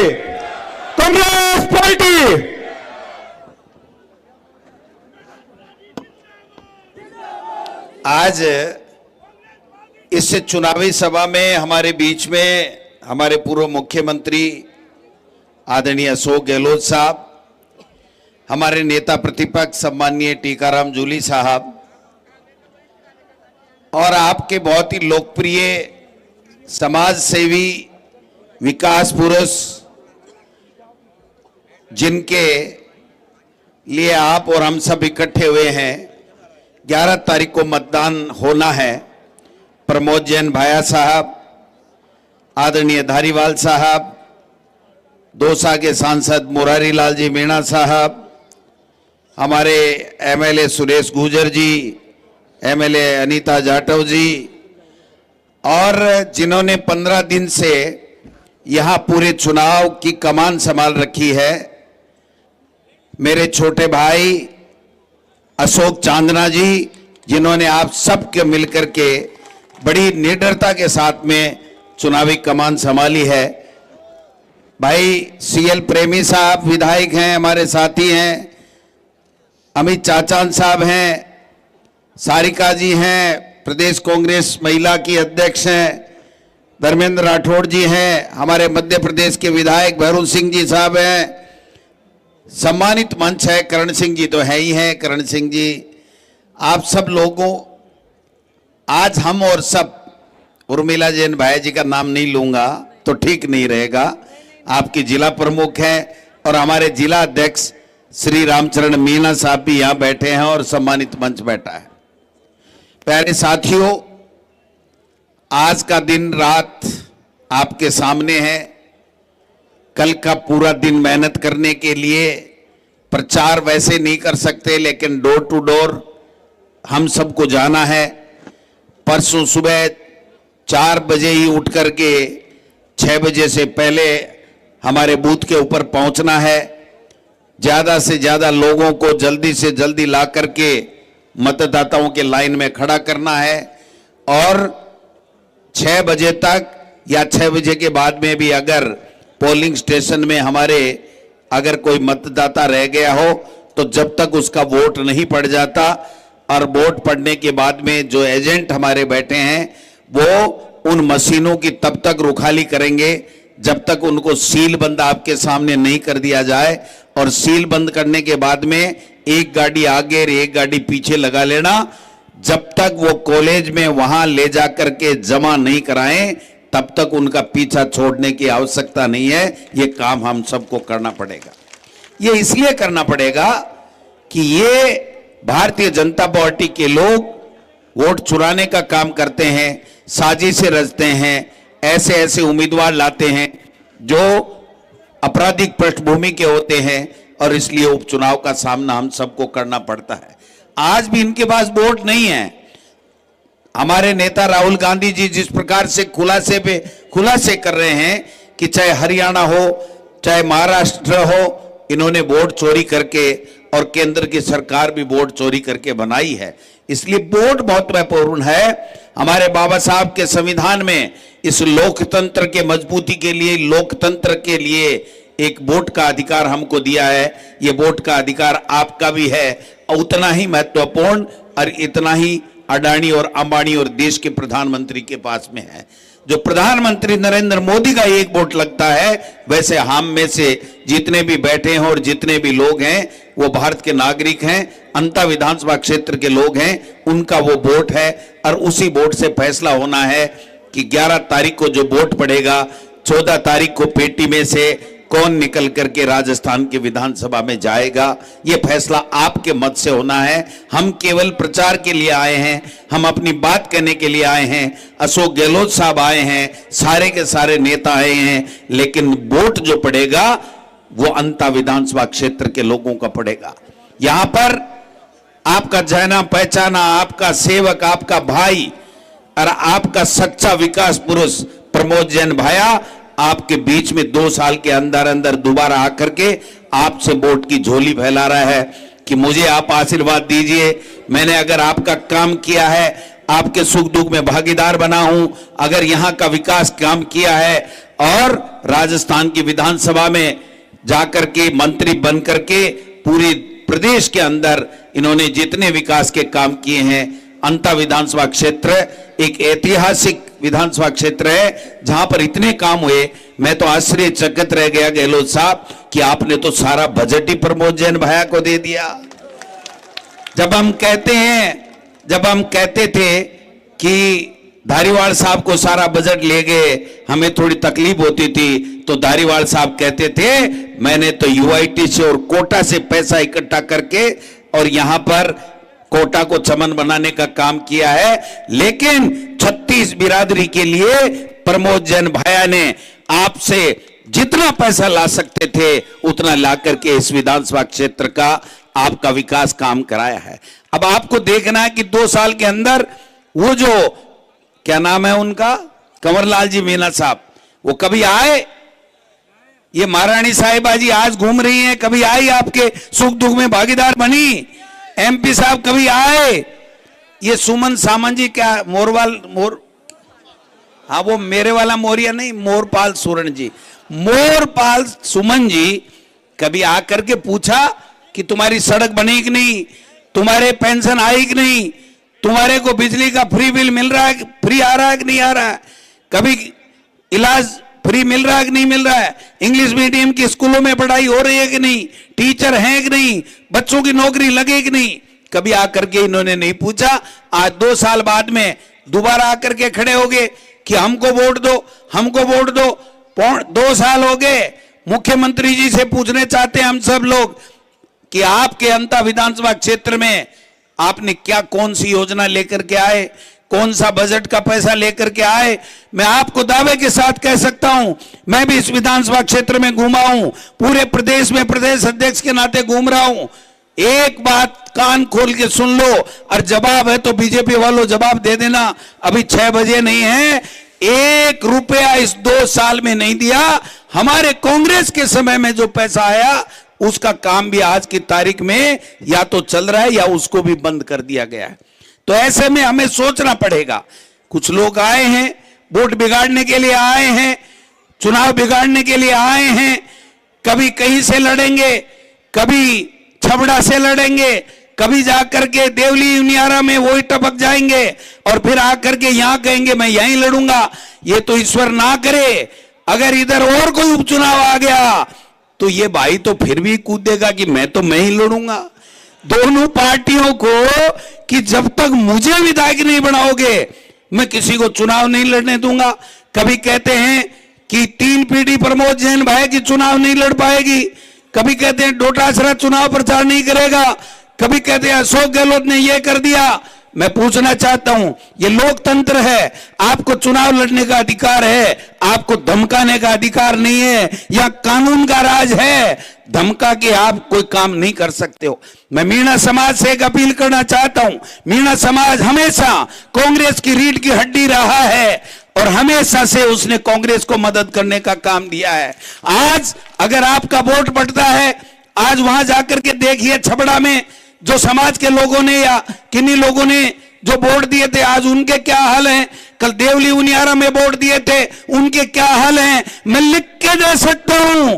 Congress party. आज इस चुनावी सभा में हमारे बीच में हमारे पूर्व मुख्यमंत्री आदरणीय अशोक गहलोत साहब, हमारे नेता प्रतिपक्ष सम्माननीय टीकाराम जूली साहब और आपके बहुत ही लोकप्रिय समाज सेवी विकास पुरुष, जिनके लिए आप और हम सब इकट्ठे हुए हैं। 11 तारीख को मतदान होना है। प्रमोद जैन भाया साहब, आदरणीय धारीवाल साहब, दौसा के सांसद मुरारी लाल जी मीणा साहब, हमारे एमएलए सुरेश गुर्जर जी, एमएलए अनीता जाटव जी, और जिन्होंने 15 दिन से यहां पूरे चुनाव की कमान संभाल रखी है, मेरे छोटे भाई अशोक चांदना जी, जिन्होंने आप सबके मिलकर के बड़ी निडरता के साथ में चुनावी कमान संभाली है। भाई सीएल प्रेमी साहब विधायक हैं, हमारे साथी हैं। अमित चाचान साहब हैं, सारिका जी हैं, प्रदेश कांग्रेस महिला की अध्यक्ष हैं। धर्मेंद्र राठौड़ जी हैं, हमारे मध्य प्रदेश के विधायक भैरून सिंह जी साहब हैं। सम्मानित मंच है, करण सिंह जी तो है ही हैं। करण सिंह जी, आप सब लोगों, आज हम और सब, उर्मिला जैन भाई जी का नाम नहीं लूंगा तो ठीक नहीं रहेगा, आपकी जिला प्रमुख हैं, और हमारे जिला अध्यक्ष श्री रामचरण मीणा साहब भी यहां बैठे हैं और सम्मानित मंच बैठा है। प्यारे साथियों, आज का दिन रात आपके सामने है। कल का पूरा दिन मेहनत करने के लिए प्रचार वैसे नहीं कर सकते, लेकिन डोर टू डोर हम सबको जाना है। परसों सुबह 4 बजे ही उठ करके 6 बजे से पहले हमारे बूथ के ऊपर पहुंचना है। ज्यादा से ज्यादा लोगों को जल्दी से जल्दी ला करके मतदाताओं के लाइन में खड़ा करना है, और 6 बजे तक या 6 बजे के बाद में भी अगर पोलिंग स्टेशन में हमारे अगर कोई मतदाता रह गया हो तो जब तक उसका वोट नहीं पड़ जाता, और वोट पड़ने के बाद में जो एजेंट हमारे बैठे हैं वो उन मशीनों की तब तक रुखाली करेंगे जब तक उनको सील बंद आपके सामने नहीं कर दिया जाए। और सील बंद करने के बाद में एक गाड़ी आगे और एक गाड़ी पीछे लगा लेना। जब तक वो कॉलेज में वहां ले जा करके जमा नहीं कराएं तब तक उनका पीछा छोड़ने की आवश्यकता नहीं है। ये काम हम सबको करना पड़ेगा। ये इसलिए करना पड़ेगा कि ये भारतीय जनता पार्टी के लोग वोट चुराने का काम करते हैं, साजिशें रचते हैं, ऐसे ऐसे उम्मीदवार लाते हैं जो आपराधिक पृष्ठभूमि के होते हैं, और इसलिए उपचुनाव का सामना हम सबको करना पड़ता है। आज भी इनके पास वोट नहीं है। हमारे नेता राहुल गांधी जी जिस प्रकार से खुलासे कर रहे हैं कि चाहे हरियाणा हो चाहे महाराष्ट्र हो, इन्होंने वोट चोरी करके, और केंद्र की सरकार भी वोट चोरी करके बनाई है। इसलिए वोट बहुत महत्वपूर्ण है। हमारे बाबा साहब के संविधान में इस लोकतंत्र के मजबूती के लिए, लोकतंत्र के लिए एक वोट का अधिकार हमको दिया है। ये वोट का अधिकार आपका भी है, उतना ही महत्वपूर्ण और इतना ही अडानी और अंबानी और देश के प्रधानमंत्री के पास में है। जो प्रधानमंत्री नरेंद्र मोदी का एक वोट लगता है, वैसे हम में से जितने भी बैठे हैं और जितने भी लोग हैं वो भारत के नागरिक हैं, अंता विधानसभा क्षेत्र के लोग हैं, उनका वो वोट है। और उसी वोट से फैसला होना है कि 11 तारीख को जो वोट पड़ेगा, 14 तारीख को पेटी में से कौन निकल करके राजस्थान की विधानसभा में जाएगा। ये फैसला आपके मत से होना है। हम केवल प्रचार के लिए आए हैं, हम अपनी बात कहने के लिए आए हैं। अशोक गहलोत साहब आए हैं, सारे के सारे नेता आए हैं, लेकिन वोट जो पड़ेगा वो अंता विधानसभा क्षेत्र के लोगों का पड़ेगा। यहां पर आपका जाना पहचाना, आपका सेवक, आपका भाई और आपका सच्चा विकास पुरुष प्रमोद जैन भाया आपके बीच में 2 साल के अंदर अंदर दोबारा आकर के आपसे वोट की झोली फैला रहा है कि मुझे आप आशीर्वाद दीजिए। मैंने अगर आपका काम किया है, आपके सुख दुख में भागीदार बना हूं, अगर यहां का विकास काम किया है और राजस्थान की विधानसभा में जाकर के मंत्री बन करके पूरे प्रदेश के अंदर इन्होंने जितने विकास के काम किए हैं, अंता विधानसभा क्षेत्र एक ऐतिहासिक विधानसभा क्षेत्र है जहां पर इतने काम हुए। मैं तो आश्चर्यचकित रह गया गहलोत साहब कि आपने तो सारा बजट ही प्रमोद जैन भैया को दे दिया। जब हम कहते थे कि धारीवाल साहब को सारा बजट ले गए, हमें थोड़ी तकलीफ होती थी, तो धारीवाल साहब कहते थे मैंने तो यूआईटी से और कोटा से पैसा इकट्ठा करके और यहां पर कोटा को चमन बनाने का काम किया है। लेकिन 36 बिरादरी के लिए प्रमोद जैन भैया ने आपसे जितना पैसा ला सकते थे उतना ला करके इस विधानसभा क्षेत्र का आपका विकास काम कराया है। अब आपको देखना है कि 2 साल के अंदर वो जो क्या नाम है उनका, कंवरलाल जी मीणा साहब, वो कभी आए? ये महारानी साहिबा जी आज घूम रही हैं, कभी आई आपके सुख दुख में भागीदार बनी? एमपी साहब कभी आए? ये सुमन सामंत जी क्या हाँ वो मेरे वाला मोरिया नहीं, मोरपाल सुरण जी, मोरपाल सुमन जी कभी आकर के पूछा कि तुम्हारी सड़क बनी कि नहीं, तुम्हारे पेंशन आई कि नहीं, तुम्हारे को बिजली का फ्री बिल मिल रहा है, फ्री आ रहा है कि नहीं आ रहा है, कभी इलाज फ्री मिल रहा है कि नहीं मिल रहा है, इंग्लिश मीडियम की स्कूलों में पढ़ाई हो रही है कि नहीं, टीचर हैं कि नहीं, बच्चों की नौकरी लगे कि नहीं, कभी आकर के इन्होंने नहीं पूछा। आज 2 साल बाद में दोबारा आकर के खड़े हो गए कि हमको वोट दो, हमको वोट दो। 2 साल हो गए, मुख्यमंत्री जी से पूछने चाहते हैं हम सब लोग कि आपके अंता विधानसभा क्षेत्र में आपने क्या कौन सी योजना लेकर के आए, कौन सा बजट का पैसा लेकर के आए। मैं आपको दावे के साथ कह सकता हूं, मैं भी इस विधानसभा क्षेत्र में घूमा हूं, पूरे प्रदेश में प्रदेश अध्यक्ष के नाते घूम रहा हूं। एक बात कान खोल के सुन लो, और जवाब है तो बीजेपी वालों जवाब दे देना, अभी 6 बजे नहीं है, 1 रुपया इस 2 साल में नहीं दिया। हमारे कांग्रेस के समय में जो पैसा आया उसका काम भी आज की तारीख में या तो चल रहा है या उसको भी बंद कर दिया गया है। तो ऐसे में हमें सोचना पड़ेगा। कुछ लोग आए हैं वोट बिगाड़ने के लिए, आए हैं चुनाव बिगाड़ने के लिए, आए हैं कभी कहीं से लड़ेंगे, कभी छबड़ा से लड़ेंगे, कभी जाकर के देवली उनियारा में वही टपक जाएंगे और फिर आकर के यहां कहेंगे मैं यहीं लड़ूंगा। ये तो ईश्वर ना करे, अगर इधर और कोई उपचुनाव आ गया तो ये भाई तो फिर भी कूदेगा कि मैं ही लड़ूंगा। दोनों पार्टियों को कि जब तक मुझे विधायक नहीं बनाओगे मैं किसी को चुनाव नहीं लड़ने दूंगा। कभी कहते हैं कि 3 पीढ़ी प्रमोद जैन भाई की चुनाव नहीं लड़ पाएगी, कभी कहते हैं डोटासरा चुनाव प्रचार नहीं करेगा, कभी कहते हैं अशोक गहलोत ने यह कर दिया। मैं पूछना चाहता हूं, ये लोकतंत्र है, आपको चुनाव लड़ने का अधिकार है, आपको धमकाने का अधिकार नहीं है। यह कानून का राज है, धमका के आप कोई काम नहीं कर सकते हो। मैं मीणा समाज से एक अपील करना चाहता हूं, मीणा समाज हमेशा कांग्रेस की रीढ़ की हड्डी रहा है और हमेशा से उसने कांग्रेस को मदद करने का काम दिया है। आज अगर आपका वोट बढ़ता है, आज वहां जाकर के देखिए छबड़ा में जो समाज के लोगों ने या किन्हीं लोगों ने जो वोट दिए थे आज उनके क्या हाल हैं, कल देवली उनियारा में वोट दिए थे उनके क्या हाल हैं। मैं लिख के दे सकता हूं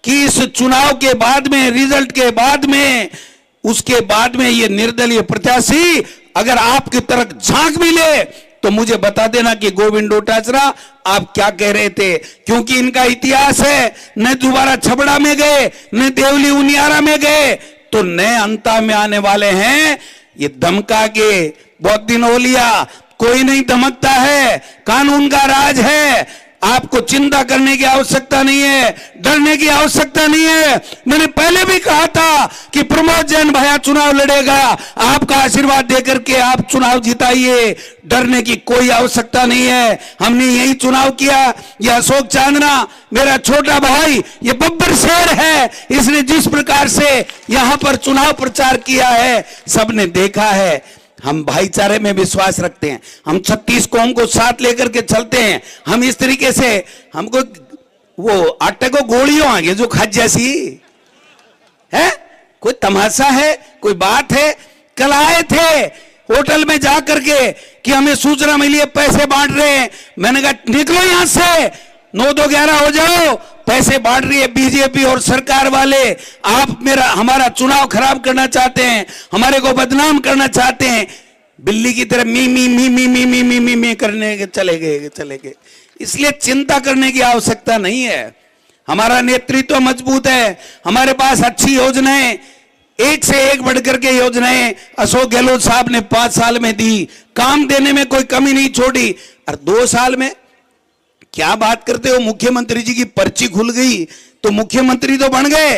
कि इस चुनाव के बाद में, रिजल्ट के बाद में, उसके बाद में ये निर्दलीय प्रत्याशी अगर आपकी तरफ झांक भी ले तो मुझे बता देना कि गोविंद डोटासरा आप क्या कह रहे थे, क्योंकि इनका इतिहास है, न दोबारा छबड़ा में गए न देवली उनियारा में गए, तो नए अंता में आने वाले हैं। ये धमका के बहुत दिन हो लिया, कोई नहीं धमकता है, कानून का राज है, आपको चिंता करने की आवश्यकता नहीं है, डरने की आवश्यकता नहीं है। मैंने पहले भी कहा था कि प्रमोद जैन भैया चुनाव लड़ेगा, आपका आशीर्वाद देकर के आप चुनाव जिताइए, डरने की कोई आवश्यकता नहीं है। हमने यही चुनाव किया। यह अशोक चांदना मेरा छोटा भाई, ये बब्बर शेर है, इसने जिस प्रकार से यहां पर चुनाव प्रचार किया है सबने देखा है। हम भाईचारे में विश्वास रखते हैं, हम 36 कौम को साथ लेकर के चलते हैं। हम इस तरीके से, हमको वो आटे को गोलियों आगे जो खज जैसी है, कोई तमाशा है, कोई बात है। कल आए थे होटल में जाकर के कि हमें सूचना मिली है पैसे बांट रहे हैं, मैंने कहा निकलो यहां से, 9 2 11 हो जाओ, पैसे बांट रही है बीजेपी और सरकार वाले। आप हमारा चुनाव खराब करना चाहते हैं, हमारे को बदनाम करना चाहते हैं, बिल्ली की तरह मी मी मी मी मी मी मी मी मी करने के चले गए। इसलिए चिंता करने की आवश्यकता नहीं है। हमारा नेतृत्व मजबूत है, हमारे पास अच्छी योजनाएं, एक से एक बढ़कर के योजनाएं अशोक गहलोत साहब ने 5 साल में दी, काम देने में कोई कमी नहीं छोड़ी। और 2 साल में क्या बात करते हो, मुख्यमंत्री जी की पर्ची खुल गई तो मुख्यमंत्री तो बन गए,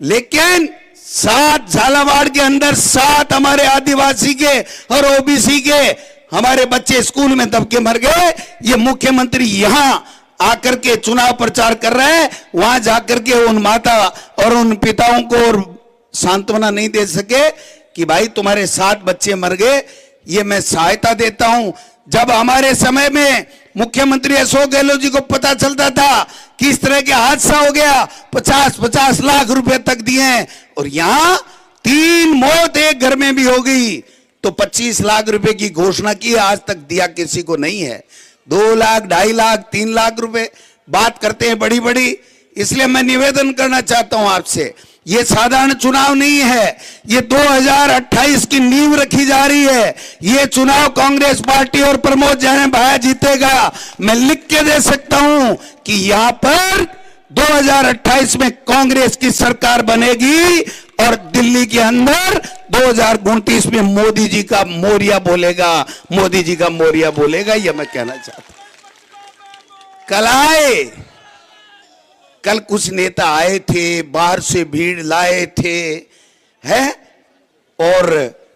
लेकिन 7 झालावाड़ के अंदर 7 हमारे आदिवासी के और ओबीसी के हमारे बच्चे स्कूल में दब के मर गए। ये मुख्यमंत्री यहां आकर के चुनाव प्रचार कर रहे हैं, वहां जाकर के उन माता और उन पिताओं को और सांत्वना नहीं दे सके कि भाई तुम्हारे 7 बच्चे मर गए, ये मैं सहायता देता हूं। जब हमारे समय में मुख्यमंत्री अशोक गहलोत जी को पता चलता था कि इस तरह के हादसा हो गया, 50-50 लाख रुपए तक दिए हैं, और यहां 3 मौत एक घर में भी हो गई तो 25 लाख रुपए की घोषणा की, आज तक दिया किसी को नहीं है। 2 लाख 2.5 लाख 3 लाख रुपए बात करते हैं बड़ी बड़ी। इसलिए मैं निवेदन करना चाहता हूं आपसे, ये साधारण चुनाव नहीं है, ये 2028 की नींव रखी जा रही है। ये चुनाव कांग्रेस पार्टी और प्रमोद जैन भाया जीतेगा। मैं लिख के दे सकता हूं कि यहां पर 2028 में कांग्रेस की सरकार बनेगी और दिल्ली के अंदर 2029 में मोदी जी का मोरिया बोलेगा, मोदी जी का मोरिया बोलेगा। यह मैं कहना चाहता हूं। कल कुछ नेता आए थे, बाहर से भीड़ लाए थे, हैं, और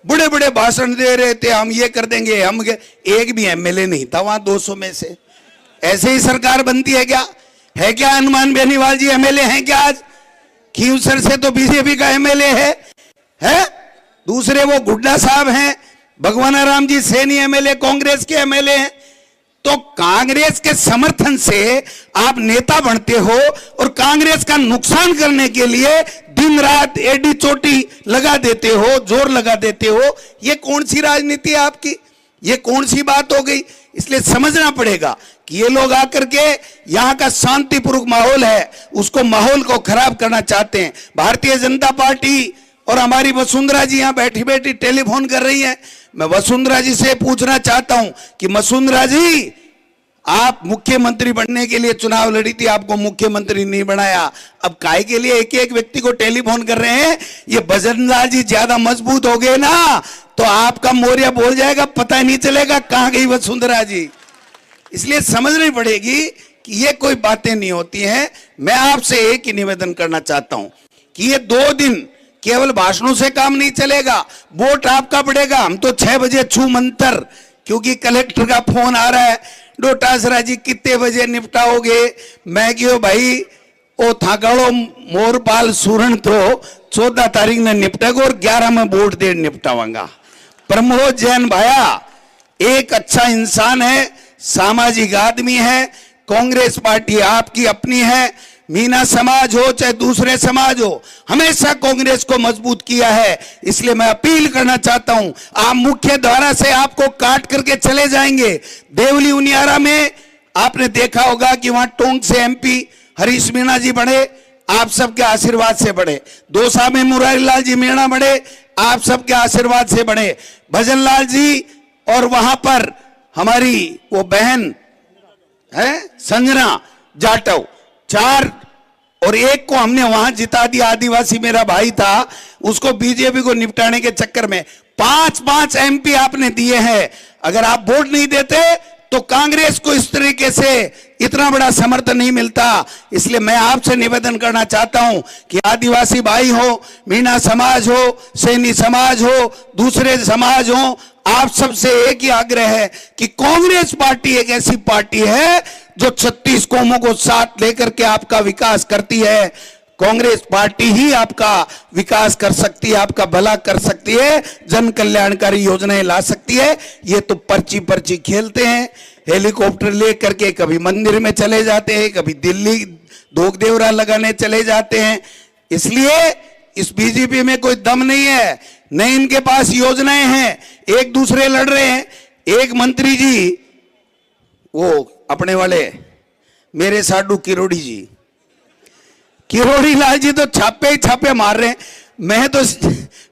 बड़े बड़े भाषण दे रहे थे, हम ये कर देंगे, हम एक भी एमएलए नहीं था वहां 200 में से। ऐसे ही सरकार बनती है क्या? है क्या हनुमान बेनीवाल जी एमएलए हैं क्या? आज खींवसर से तो बीजेपी का एमएलए है? दूसरे वो गुड्डा साहब हैं, भगवान राम जी सैनी एमएलए कांग्रेस के एमएलए हैं। तो कांग्रेस के समर्थन से आप नेता बनते हो और कांग्रेस का नुकसान करने के लिए दिन रात एडी चोटी लगा देते हो, जोर लगा देते हो। ये कौन सी राजनीति है आपकी? ये कौन सी बात हो गई? इसलिए समझना पड़ेगा कि ये लोग आकर के यहां का शांतिपूर्वक माहौल है, उसको माहौल को खराब करना चाहते हैं। भारतीय जनता पार्टी और हमारी वसुंधरा जी यहां बैठी बैठी टेलीफोन कर रही हैं। मैं वसुंधरा जी से पूछना चाहता हूं कि वसुंधरा जी, आप मुख्यमंत्री बनने के लिए चुनाव लड़ी थी, आपको मुख्यमंत्री नहीं बनाया, अब काहे के लिए एक एक व्यक्ति को टेलीफोन कर रहे हैं? ये भजनलाल जी ज्यादा मजबूत हो गए ना तो आपका मोरिया बोल जाएगा, पता ही नहीं चलेगा कहां गई वसुंधरा जी। इसलिए समझनी पड़ेगी कि ये कोई बातें नहीं होती हैं। मैं आपसे एक ही निवेदन करना चाहता हूं कि ये 2 दिन केवल भाषणों से काम नहीं चलेगा, वोट आपका पड़ेगा। हम तो 6 बजे छू मंतर, क्योंकि कलेक्टर का फोन आ रहा है, डोटासरा जी कितने बजे निपटाओगे? मैं क्यों भाई, ओ थाकाड़ो मोरपाल सूरन तो 14 तारीख ने निपटेगा और 11 में वोट दे निपटावांगा। प्रमोद जैन भाया एक अच्छा इंसान है, सामाजिक आदमी है, कांग्रेस पार्टी आपकी अपनी है, मीना समाज हो चाहे दूसरे समाज हो, हमेशा कांग्रेस को मजबूत किया है। इसलिए मैं अपील करना चाहता हूं, आप मुख्य द्वारा से आपको काट करके चले जाएंगे। देवली उनियारा में आपने देखा होगा कि वहां टोंक से एमपी हरीश मीणा जी बढ़े, आप सबके आशीर्वाद से बढ़े। दौसा में मुरारी लाल जी मीणा बढ़े, आप सबके आशीर्वाद से बढ़े। भजनलाल जी और वहां पर हमारी वो बहन है संजना जाटव, 4 और 1 को हमने वहां जिता दिया। आदिवासी मेरा भाई था, उसको बीजेपी को निपटाने के चक्कर में 5-5 एमपी आपने दिए हैं। अगर आप वोट नहीं देते तो कांग्रेस को इस तरीके से इतना बड़ा समर्थन नहीं मिलता। इसलिए मैं आपसे निवेदन करना चाहता हूं कि आदिवासी भाई हो, मीणा समाज हो, सैनी समाज हो, दूसरे समाज हो, आप सबसे एक ही आग्रह है कि कांग्रेस पार्टी एक ऐसी पार्टी है जो 36 कौमों को साथ लेकर के आपका विकास करती है। कांग्रेस पार्टी ही आपका विकास कर सकती है, आपका भला कर सकती है, जन कल्याणकारी योजनाएं ला सकती है। ये तो पर्ची खेलते हैं, हेलीकॉप्टर लेकर के कभी मंदिर में चले जाते हैं, कभी दिल्ली धोख देवरा लगाने चले जाते हैं। इसलिए इस बीजेपी में कोई दम नहीं है, न इनके पास योजनाएं हैं, एक दूसरे लड़ रहे हैं। एक मंत्री जी वो अपने वाले मेरे साडू किरोड़ी जी, किरोड़ी लाल जी तो छापे ही छापे मार रहे हैं। मैं तो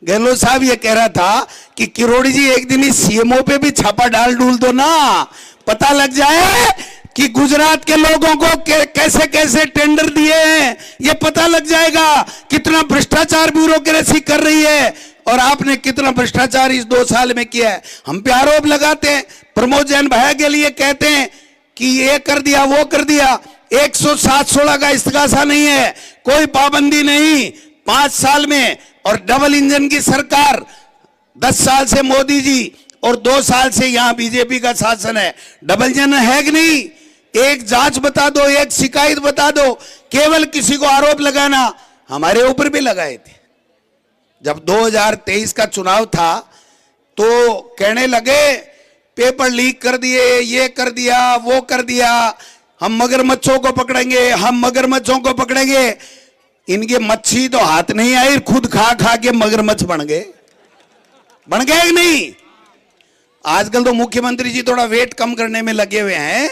गहलोत साहब ये कह रहा था कि किरोड़ी जी एक दिन इस सीएमओ पे भी छापा डाल डूल दो ना, पता लग जाए कि गुजरात के लोगों को कैसे कैसे टेंडर दिए हैं, ये पता लग जाएगा कितना भ्रष्टाचार ब्यूरोक्रेसी कर रही है और आपने कितना भ्रष्टाचार इस 2 साल में किया है। हम पे आरोप लगाते हैं, प्रमोद जैन भाया के लिए कहते हैं कि ये कर दिया वो कर दिया। 107-16 का इस्तेगासा नहीं है, कोई पाबंदी नहीं। 5 साल में और डबल इंजन की सरकार, 10 साल से मोदी जी और 2 साल से यहां बीजेपी का शासन है। डबल इंजन है कि नहीं? एक जांच बता दो, एक शिकायत बता दो। केवल किसी को आरोप लगाना, हमारे ऊपर भी लगाए थे। जब 2023 का चुनाव था तो कहने लगे पेपर लीक कर दिए, ये कर दिया वो कर दिया, हम मगरमच्छों को पकड़ेंगे, हम मगरमच्छों को पकड़ेंगे। इनके मच्छी तो हाथ नहीं आई, खुद खा खा के मगरमच्छ बन गए कि नहीं? आजकल तो मुख्यमंत्री जी थोड़ा वेट कम करने में लगे हुए हैं,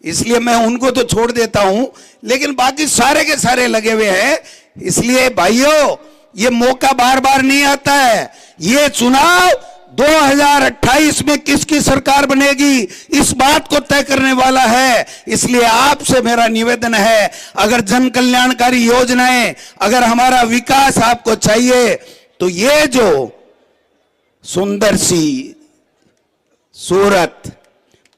इसलिए मैं उनको तो छोड़ देता हूं, लेकिन बाकी सारे के सारे लगे हुए हैं। इसलिए भाइयों, ये मौका बार बार नहीं आता है। ये चुनाव 2028 में किसकी सरकार बनेगी, इस बात को तय करने वाला है। इसलिए आपसे मेरा निवेदन है, अगर जन कल्याणकारी योजनाएं, अगर हमारा विकास आपको चाहिए, तो ये जो सुंदर सी सूरत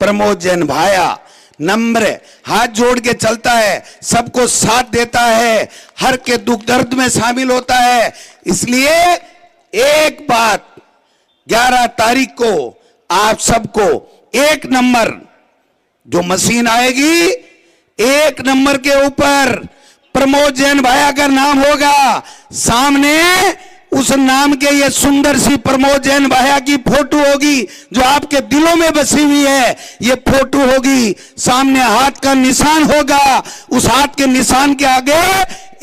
प्रमोद जैन भाया, नम्र, हाथ जोड़ के चलता है, सबको साथ देता है, हर के दुख दर्द में शामिल होता है। इसलिए एक बात, 11 तारीख को आप सबको 1 नंबर जो मशीन आएगी, 1 नंबर के ऊपर प्रमोद जैन भाया का नाम होगा। सामने उस नाम के ये सुंदर सी प्रमोद जैन भाया की फोटो होगी, जो आपके दिलों में बसी हुई है। ये फोटो होगी, सामने हाथ का निशान होगा, उस हाथ के निशान के आगे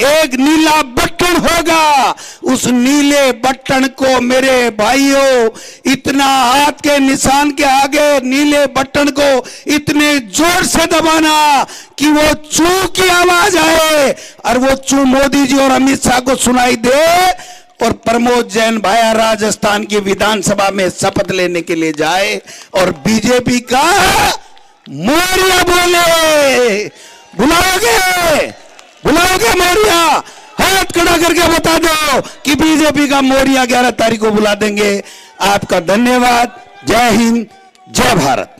एक नीला बटन होगा। उस नीले बटन को मेरे भाइयों, इतना हाथ के निशान के आगे नीले बटन को इतने जोर से दबाना कि वो चू की आवाज आए और वो चू मोदी जी और अमित शाह को सुनाई दे और प्रमोद जैन भाया राजस्थान की विधानसभा में शपथ लेने के लिए जाए और बीजेपी का मोरिया बोले। बुलाओगे मोरिया? हाथ खड़ा करके बता दो कि बीजेपी का मोरिया 11 तारीख को बुला देंगे। आपका धन्यवाद। जय हिंद, जय भारत।